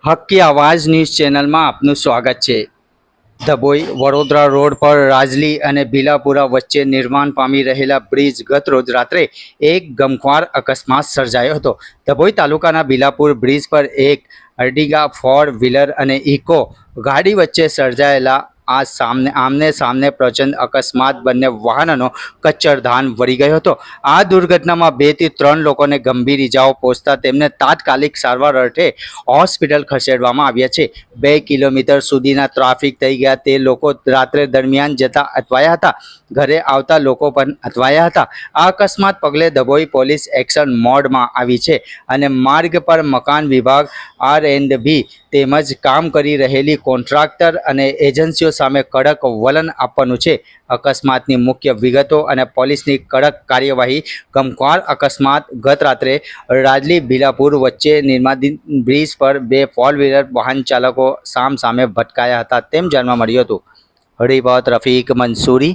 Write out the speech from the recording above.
હક્કી આવાજ ન્યૂઝ ચેનલમાં આપનું સ્વાગત છે। ધભોઈ વડોદરા રોડ પર રાજલી અને ભીલાપુરા વચ્ચે નિર્માણ પામી રહેલા બ્રિજ ગત રોજ રાત્રે એક ગમખ્વાર અકસ્માત સર્જાયો હતો। ધભોઈ તાલુકાના ભીલાપુર બ્રિજ પર એક અર્ટિગા ફોર વ્હીલર અને ઇકો ગાડી વચ્ચે સર્જાયેલા આમને સામને પ્રચંડ અકસ્માત બંને વાહનોનો કચ્ચરધાન વળી ગયો હતો। આ દુર્ઘટનામાં 2 થી 3 લોકોને ગંભીર ઇજાઓ પહોંચતા તેમને તાત્કાલિક સારવાર અર્થે હોસ્પિટલ ખસેડવામાં આવ્યા છે। 2 કિલોમીટર સુધીના ટ્રાફિક થઈ ગયા તે લોકો રાત્રે દરમિયાન જતા અટવાયા હતા। ઘરે આવતા લોકો પણ અટવાયા હતા। આ અકસ્માત પગલે ધભોઈ પોલીસ એક્શન મોડમાં આવી છે અને માર્ગ પર મકાન વિભાગ R&B તેમજ કામ કરી રહેલી કોન્ટ્રાક્ટર અને એજન્સીઓ સામે કડક વલણ આપવાનું છે। અકસ્માતની મુખ્ય વિગતો અને પોલીસની કડક કાર્યવાહી। ગમખ્વાર અકસ્માત ગત રાત્રે રાજલી ભીલાપુર વચ્ચે નિર્માણધીન બ્રિજ પર 2 ફોર વ્હીલર વાહન ચાલકો સામસામે ભટકાયા હતા તેમ જાણવા મળ્યું હતું। રિપોર્ટ રફીક મંસૂરી,